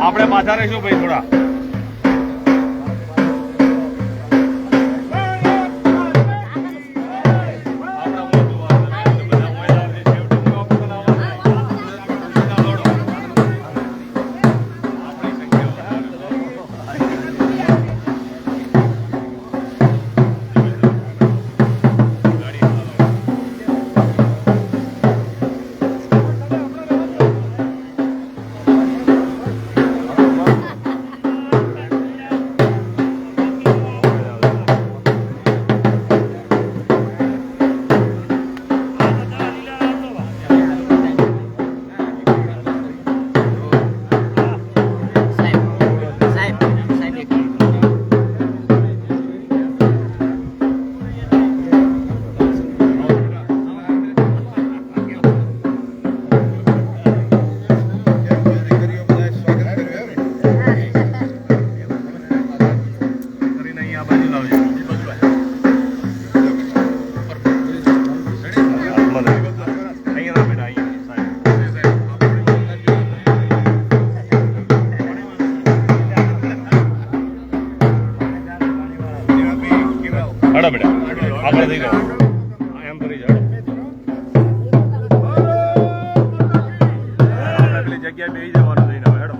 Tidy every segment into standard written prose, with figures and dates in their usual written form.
આપણે પાછા રહીશું ભાઈ થોડા. હડો બેટા આગળ થઈ જાઓ એમ કરી જાઓ પેલી જગ્યાએ બેસી જવાનું થઈને હવે હેડો.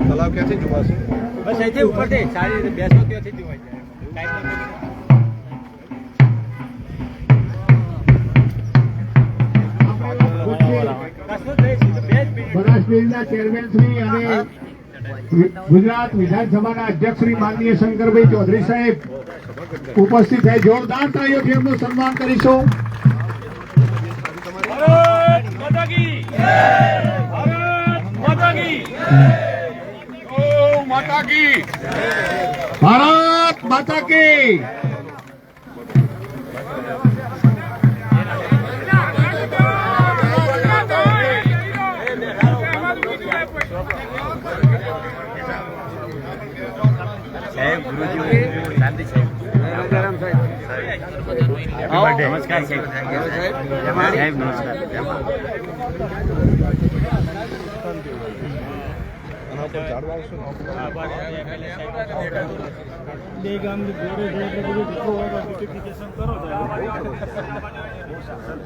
તલાવ ક્યાંથી જોવાશે? બસ અહીંથી ઉપરથી સારી રીતે બેસો ત્યાંથી જોવાય જાય. બનાસડેરીના ચેરમેન શ્રી અને ગુજરાત વિધાનસભાના અધ્યક્ષ શ્રી માનનીય શંકરભાઈ ચૌધરી સાહેબ ઉપસ્થિત થાય. જોરદાર તાળીઓથી એમનું સન્માન કરીશું. ભારત માતા કી જય! ભારત માતા કી જય! ગૌ માતા કી જય! ભારત માતા કી નમસ્કાર સાહેબ. નમસ્કાર. બે ગામની જોડે એટલે બધું દીકરો હોય તો બ્યુટિફિકેશન કરો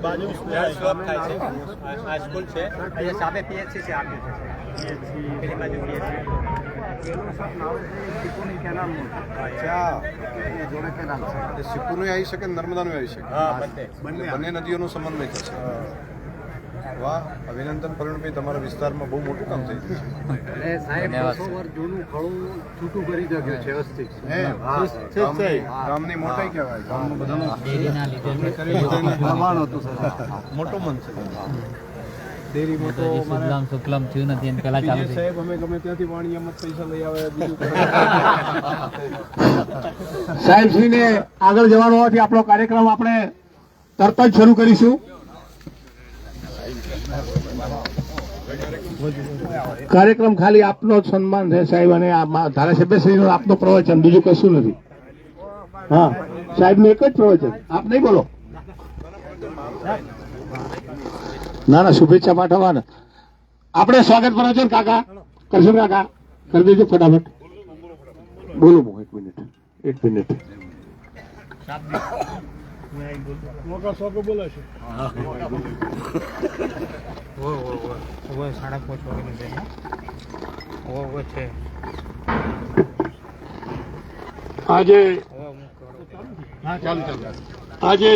બાજુ સ્કોપ થાય છે. આ સ્કૂલ છે એ સામે પીએચસી છે. આપ્યું છે પેલી બાજુ પીએચસી સિક્કુનું આવી શકે નર્મદાનું આવી શકે. બંને નદીઓનો સમન્વય થશે. વાહ, અભિનંદન પ્રવીણભાઈ, તમારા વિસ્તારમાં બહુ મોટું કામ થઈ ગયું છે. સાહેબ 200 વર્ષ જૂનું ખળું છૂટું કરી દે વ્યવસ્થિત. ગામની મોટાઈ કહેવાય. ગામનું બધાનું મોટું મન છે. ડેરીમાં તો શુક્લમ થયું નથી એને પહેલા ચાલુ સાહેબ અમે ગમે ત્યાંથી વાણી એમ જ પૈસા લઈ આવે. સાહેબ શ્રીને આગળ જવાનો હોવાથી આપણો કાર્યક્રમ આપણે તરત જ શરૂ કરીશું. કાર્યક્રમ ખાલી આપનો જ સન્માન છે સાહેબ, અને ધારાસભ્યશ્રીનો આપનો પ્રવચન, બીજું કશું નથી. હા, સાહેબનું એક જ પ્રવચન, આપ નહીં બોલો. ના ના, શુભેચ્છા પાઠવવા ને આપણે સ્વાગત પ્રવચન કાકા કરશું. કાકા કરી દેજો ફટાફટ. બોલો એક મિનિટ. મોકા શોકો બોલાશે. 5:30 છે. આજે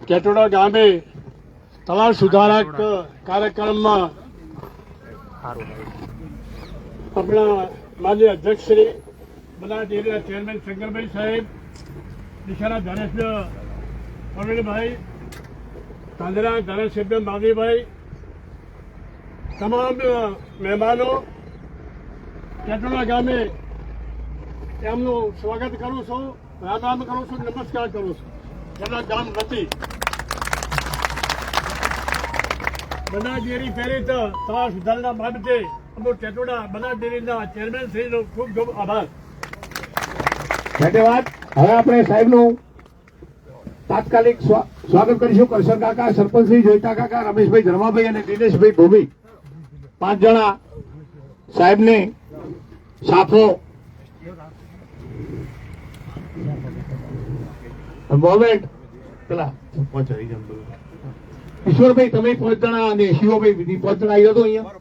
કેટોડા ગામે તલાવ સુધારક કાર્યક્રમમાં આપણા માન્ય અધ્યક્ષ શ્રી બનાસડેરીના ચેરમેન શંકરભાઈ સાહેબ, દિશાના ધારાસભ્ય પ્રવીણભાઈ, કાંદરા ધારાસભ્ય માવજીભાઈ, તમામ મહેમાનો કેટોડા ગામે એમનું સ્વાગત કરું છું, રામ કરું છું, નમસ્કાર કરું છું. જેના ગામ વતી બનાસડેરી પ્રેરિત તલાવ સુધારણા બાબતે અમુક કેટોડા બનાસડેરીના ચેરમેન શ્રીનો ખૂબ ખૂબ આભાર. ધન્યવાદ. હવે આપણે સાહેબનું તાત્કાલિક સ્વાગત કરીશું. કરશન કાકા, સરપંચશ્રી જોઈતા કાકા, રમેશભાઈ ધર્માભાઈ અને દિનેશભાઈ ભૂમિ 5 જણા સાહેબને સાફો મોમેન્ટ પેલા ઈશ્વરભાઈ તમે 5 જણા અને શિવભાઈ 5 જણા આવ્યો હતો અહીંયા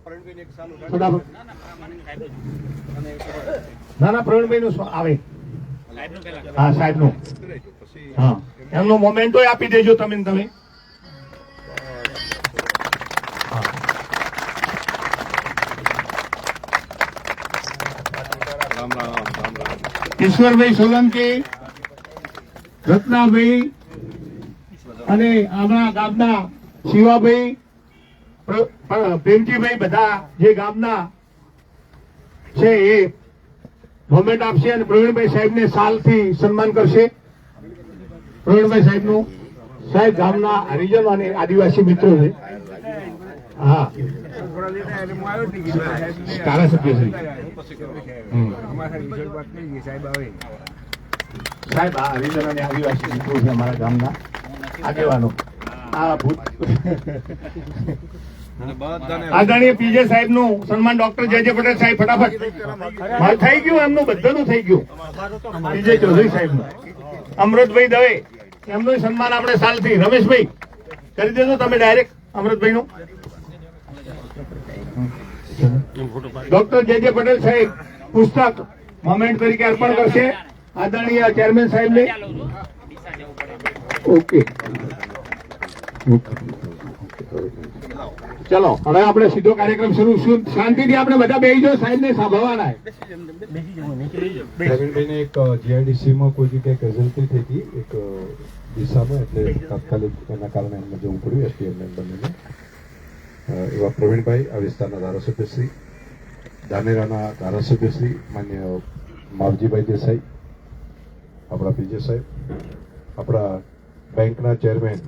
ફટાફટ. ના ના પ્રવીણભાઈ નું આવે. હા સાહેબ નું. હા એમનો મોમેન્ટો આપી દેજો તમે. ઈશ્વરભાઈ સોલંકી, રત્નાભાઈ અને આપણા ગામના શિવાભાઈ, પ્રેમજીભાઈ, બધા જે ગામના છે એ મોમેન્ટ આપશે અને પ્રવીણભાઈ સાહેબને સાલથી સન્માન કરશે. પ્રવીણભાઈ સાહેબનું સાહેબ ગામના હરિજનો અને આદિવાસી મિત્રો છે. હા ધારાસભ્યશ્રી સાહેબ આ હરિજન અને આદિવાસી મિત્રો છે અમારા ગામના આગેવાનો. આ ભૂત આદરણીય પીજે સાહેબ નું સન્માન ડોક્ટર જે પટેલ સાહેબ ફટાફટ થઈ ગયું. એમનું બધાનું થઈ ગયું. પીજે ચૌધરી સાહેબ નું, અમૃતભાઈ દવે એમનું સન્માન આપણે સાલથી. રમેશભાઈ કરી દેજો તમે ડાયરેક્ટ અમૃતભાઈ નું. ડોક્ટર જે પટેલ સાહેબ પુસ્તક મોમેન્ટ તરીકે અર્પણ કરશે આદરણીય ચેરમેન સાહેબને. ઓકે ચલો હવે આપણે સીધો કાર્યક્રમ શરૂ. શાંતિથી આપણે બધા બેસી જાઓ, સાહેબને સાંભળવાના. પ્રવીણભાઈને એક જીઆઈડીસીમાં કોઈ જગ્યાએ કેઝ્યુઅલ્ટી થઈ હતી એક દિશામાં, એટલે તાત્કાલિક એના કારણે એમને જવું પડ્યું એસપીએમ મેમ્બરને. એવા પ્રવીણભાઈ આ વિસ્તારના ધારાસભ્યશ્રી, ધાનેરાના ધારાસભ્યશ્રી માન્ય માવજીભાઈ દેસાઈ, આપણા પીજે સાહેબ, આપણા બેંકના ચેરમેન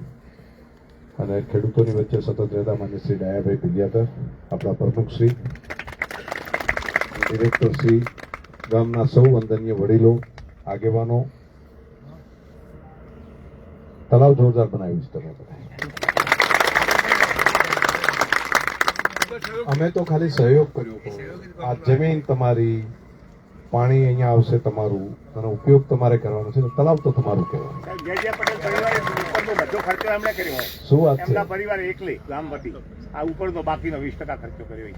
અને ખેડૂતોની વચ્ચે સતત રહેતા માન્ય શ્રી ડાયાભાઈ પિલિયાતર, આપણા પ્રમુખશ્રી, ડિરેક્ટરશ્રી, ગામના સૌ વંદનીય વડીલો, આગેવાનો. તળાવ જોરદાર બનાવ્યું છે તમે બધા. અમે તો ખાલી સહયોગ કર્યો. આ જમીન તમારી, પાણી અહીંયા આવશે તમારું અને ઉપયોગ તમારે કરવાનો છે. તળાવ તો તમારું કહેવાનું. શું વાત છે? પરિવાર એકલી ગામ વતી આ ઉપરનો બાકીનો 20% ખર્ચો કર્યો.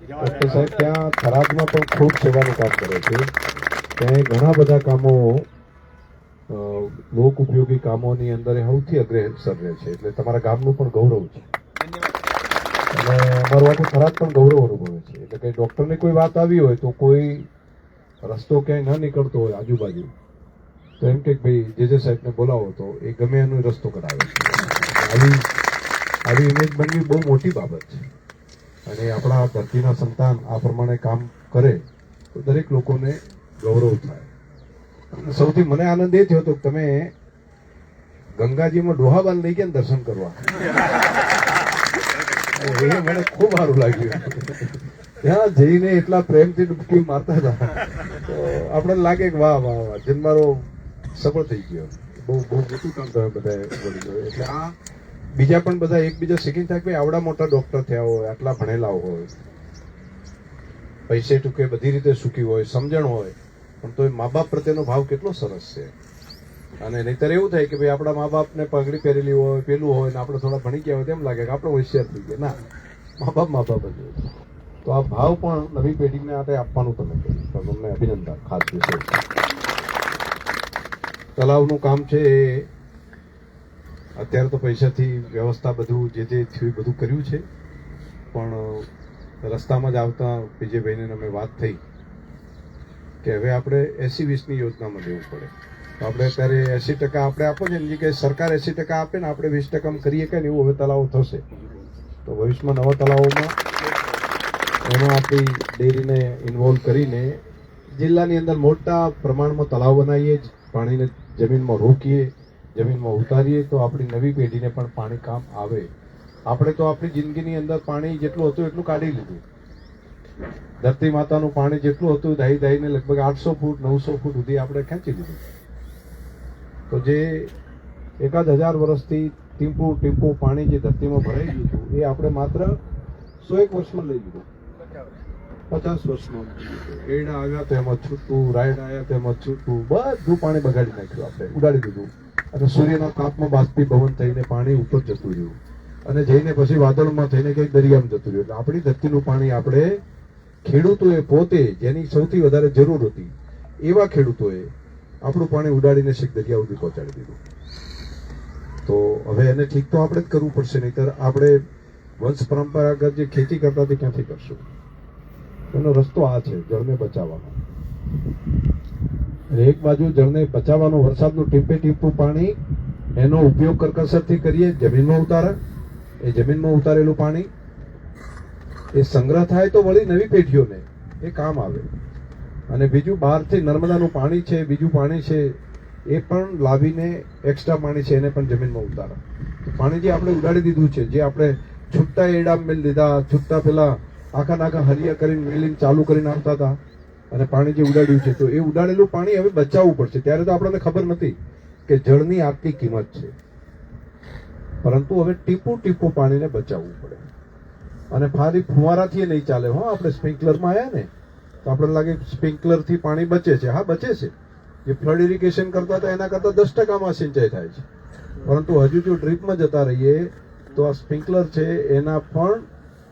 ડોક્ટર સાહેબ ત્યાં થરાદમાં પણ ખૂબ સેવાનું કામ કરે છે. ત્યાં ઘણા બધા કામો લોક ઉપયોગી કામોની અંદર સૌથી અગ્રેસર રહે છે. એટલે તમારા ગામનું પણ ગૌરવ છે અને અમારું આખું થરાદ પણ ગૌરવ અનુભવે છે. એટલે કે ડોક્ટરની કોઈ વાત આવી હોય તો કોઈ રસ્તો ક્યાંય ન નીકળતો હોય આજુબાજુ તો એમ કે ભાઈ જે સાહેબને બોલાવો તો એ ગમે એનો રસ્તો કરાવે છે. આવી ઇમેજ બનવી બહુ મોટી બાબત છે અને આપણા ધરતીના સંતાન આ પ્રમાણે કામ કરે તો દરેક લોકોને ગૌરવ થાય. સૌથી મને આનંદ એ થયો હતો કે તમે ગંગાજીમાં ડોહાબાલ લઈ ગયા દર્શન કરવા. એ મને ખૂબ સારું લાગ્યું. ત્યાં જઈને એટલા પ્રેમથી ડૂબકી મારતા હતા તો આપણે લાગે કે વાહ વાહ વાહ જન્મારો સફળ થઈ ગયો. બહુ મોટું કામ તમે બધા વડીલો. એટલે આ બીજા પણ બધા એકબીજા શીખીને થાય કે આવડા મોટા ડોક્ટર થયા હોય, આટલા ભણેલા હોય, પૈસે ટૂંકે બધી રીતે સુખી હોય, સમજણ હોય, પણ તો એ મા બાપ પ્રત્યેનો ભાવ કેટલો સરસ છે. અને નહીતર એવું થાય કે ભાઈ આપણા મા બાપને પગડી પહેરેલી હોય, પેલું હોય ને આપણે થોડા ભણી ગયા હોય તેમ લાગે કે આપણે હોશિયાર થઈ ગયા. ના, મા બાપ જ હોય. તો આ ભાવ પણ નવી પેઢીને માટે આપવાનું તમે કર્યું, તો તમને અભિનંદન. ખાસ વિષય તલાવનું કામ છે એ અત્યારે તો પૈસાથી વ્યવસ્થા બધું જે થયું બધું કર્યું છે, પણ રસ્તામાં જ આવતા પીજેભાઈને અમે વાત થઈ કે હવે આપણે 80-20ની યોજનામાં લેવું પડે. તો આપણે અત્યારે 80% આપણે આપો છે ને કે સરકાર 80% આપે ને આપણે 20% કરીએ કે ને એવું હવે તલાવો થશે. તો ભવિષ્યમાં નવા તલાવોમાં એમાં આપણી ડેરીને ઇન્વોલ્વ કરીને જિલ્લાની અંદર મોટા પ્રમાણમાં તલાવ બનાવીએ, પાણીને જમીનમાં રોકીએ, જમીનમાં ઉતારીએ તો આપણી નવી પેઢીને પણ પાણી કામ આવે. આપણે તો આપણી જિંદગીની અંદર પાણી જેટલું હતું એટલું કાઢી લીધું ધરતી માતાનું પાણી જેટલું હતું દાઈ દાઈને લગભગ 800 ફૂટ 900 ફૂટ સુધી આપણે ખેંચી લીધું. તો જે 1000 વર્ષથી ટીમ્પુ ટીમ્પુ પાણી જે ધરતીમાં ભરાઈ ગયું હતું એ આપણે માત્ર 101 વર્ષમાં લઈ લીધું. 50 વર્ષમાં એડા આવ્યા તો એમાં છૂટવું, રાયડ આવ્યા તો એમાં છૂટવું, બધું પાણી બગાડી નાખ્યું, આપણે ઉડાડી દીધું. અને સૂર્યના તાપમાં બાષ્પીભવન થઈને પાણી ઉપર જતું રહ્યું અને જઈને પછી વાદળમાં થઈને કંઈક દરિયામાં જતું રહ્યું. એટલે આપણી ધરતીનું પાણી આપણે ખેડૂતોએ પોતે જેની સૌથી વધારે જરૂર હતી એવા ખેડૂતોએ આપણું પાણી ઉડાડીને શીખ દરિયા સુધી પહોંચાડી દીધું. તો હવે એને ઠીક તો આપણે જ કરવું પડશે, નહીંતર આપણે વંશ પરંપરાગત જે ખેતી કરતા તે ક્યાંથી કરશું? એનો રસ્તો આ છે, જળને બચાવવાનો. એક બાજુ જળને બચાવવાનો, વરસાદનું ટીપે ટીપું પાણી એનો ઉપયોગ કરકસરથી કરીએ, જમીનમાં ઉતારે. એ જમીનમાં ઉતારેલું પાણી એ સંગ્રહ થાય તો વળી નવી પેઢીઓને એ કામ આવે. અને બીજું બહારથી નર્મદાનું પાણી છે, બીજું પાણી છે, એ પણ લાવીને એક્સ્ટ્રા પાણી છે એને પણ જમીનમાં ઉતારે. પાણી જે આપણે ઉડાડી દીધું છે, જે આપણે છૂટતા એડા મેળ દીધા, છૂટતા પેલા આખા હરિયા કરીને મેલીને ચાલુ કરીને આવતા હતા અને પાણી જે ઉડાડ્યું છે, તો એ ઉડાડેલું પાણી હવે બચાવવું પડશે. ત્યારે તો આપણને ખબર નથી કે જળની આટલી કિંમત છે, પરંતુ હવે ટીપું ટીપું પાણીને બચાવવું પડે. અને ફારી ફુવારાથી નહીં ચાલે. આપણે સ્પ્રિંકલરમાં આવ્યા ને તો આપણને લાગે સ્પ્રિંકલરથી પાણી બચે છે. હા, બચે છે. જે ફ્લડ ઇરિગેશન કરતા હતા એના કરતા 10%માં સિંચાઈ થાય છે. પરંતુ હજુ જો ડ્રીપમાં જતા રહીએ તો આ સ્પ્રિંકલર છે એના પણ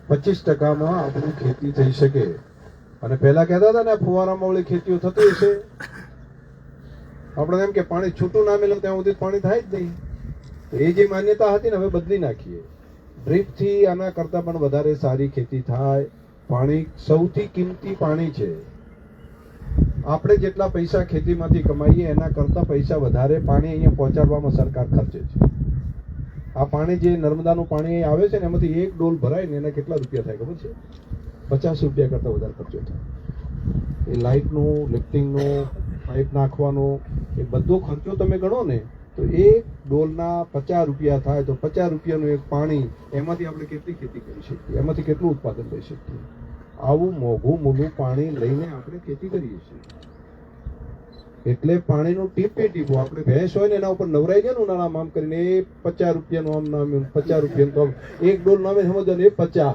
25%માં આપણી ખેતી થઈ શકે. અને પહેલા કહેતા હતા ને ફુવારામાં વળી ખેતીઓ થતી હશે, આપણે એમ કે પાણી છૂટું ના મળે ત્યાં સુધી પાણી થાય જ નહીં. તો એ જે માન્યતા હતી ને હવે બદલી નાખીએ. ડ્રીપથી આના કરતા પણ વધારે સારી ખેતી થાય. પાણી સૌથી કિંમતી પાણી છે. આપણે જેટલા પૈસા ખેતીમાંથી કમાઈએ એના કરતા પૈસા વધારે પાણી અહીંયા પહોંચાડવામાં સરકાર ખર્ચે છે. આ પાણી જે નર્મદાનું પાણી આવે છે ને એમાંથી એક ડોલ ભરાય ને એના કેટલા રૂપિયા થાય ખબર છે? 50 રૂપિયા કરતા વધારે ખર્ચો થાય. એ લાઇટનું, લિફ્ટિંગનું, પાઇપ નાખવાનો, એ બધો ખર્ચો તમે ગણો ને તો એક ડોલના 50 રૂપિયા થાય. તો 50 રૂપિયાનું એક પાણી, એમાંથી આપણે કેટલી ખેતી કરી શકીએ, એમાંથી કેટલું ઉત્પાદન લઈ શકીએ? આવું મોંઘું મૂલું પાણી લઈને આપણે ખેતી કરીએ છીએ. એટલે પાણીનું ટીપે ટીપું, આપણે ભેંસ હોય ને એના ઉપર નવરાઈ જાય ને ઉનાળામાં આમ કરીને, એ 50 રૂપિયાનું આમ નામ્યું, 50 રૂપિયાનું તો આમ એક ડોલ નામે સમજવાનું, એ 50,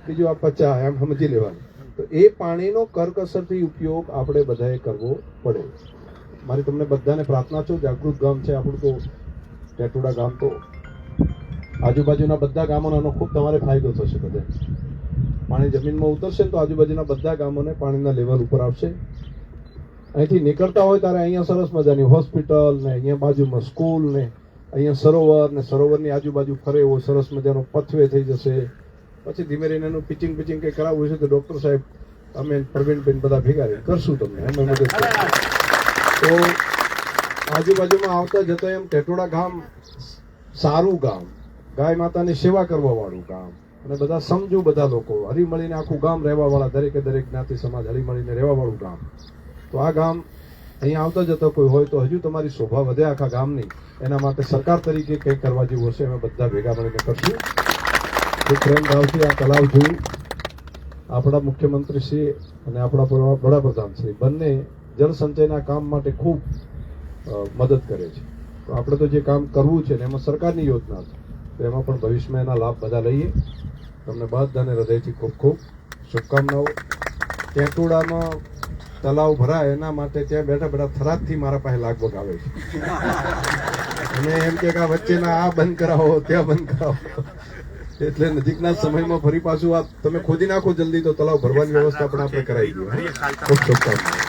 બીજું આ 50, એમ સમજી લેવાનું. તો એ પાણીનો કરકસરથી ઉપયોગ આપણે બધાએ કરવો પડે. મારી તમને બધાને પ્રાર્થના છે, જાગૃત ગામ છે આપણું તો ટેટોડા ગામ, તો આજુબાજુના બધા ગામોનો ખૂબ તમારે ફાયદો થશે. બધે પાણી જમીનમાં ઉતરશે ને તો આજુબાજુના બધા ગામોને પાણીના લેવલ ઉપર આવશે. અહીંથી નીકળતા હોય ત્યારે અહીંયા સરસ મજાની હોસ્પિટલ ને, અહીંયા બાજુમાં સ્કૂલ ને, અહીંયા સરોવર ને, સરોવરની આજુબાજુ ફરે એવો સરસ મજાનો પથવે થઈ જશે. પછી ધીમે રહીને એનું પિચિંગ કંઈ કરાવવું છે તો ડૉક્ટર સાહેબ, અમે પ્રવીણબેન બધા ભેગા રહી કરશું તમને, અમે મદદ કરીશું. તો આજુબાજુમાં આવતા જતા એમ ટેટોડા ગામ સારું ગામ, ગાય માતાની સેવા કરવા વાળું ગામ, અને બધા સમજુ, બધા લોકો હળીમળીને આખું ગામ રહેવા વાળા, દરેકે દરેક જ્ઞાતિ સમાજ હળીમળીને રહેવા વાળું ગામ. તો આ ગામ અહીંયા આવતા જતા કોઈ હોય તો હજુ તમારી શોભા વધે આખા ગામની. એના માટે સરકાર તરીકે કંઈક કરવા જેવું હશે, અમે બધા ભેગા મળીને કરશું. પ્રેમ ભાવથી આ તલાવ જોયું. આપણા મુખ્યમંત્રીશ્રી અને આપણા વડાપ્રધાનશ્રી બંને જળ સંચયના કામ માટે ખૂબ મદદ કરે છે. તો આપણે તો જે કામ કરવું છે ને એમાં સરકારની યોજના છે, તો એમાં પણ ભવિષ્યમાં એના લાભ બધા લઈએ. તમને બધાને હૃદયથી ખૂબ ખૂબ શુભકામનાઓ. ટેટોડામાં તલાવ ભરાય એના માટે ત્યાં બેઠા બેઠા થરાદથી મારા પાસે લાગવગ આવે છે, અને એમ કે આ વચ્ચેના આ બંધ કરાવો, ત્યાં બંધ કરાવો. એટલે નજીકના સમયમાં ફરી પાછું આ તમે ખોદી નાખો જલ્દી તો તલાવ ભરવાની વ્યવસ્થા પણ આપણે કરાવી દઈએ. ખૂબ શુભકામનાઓ.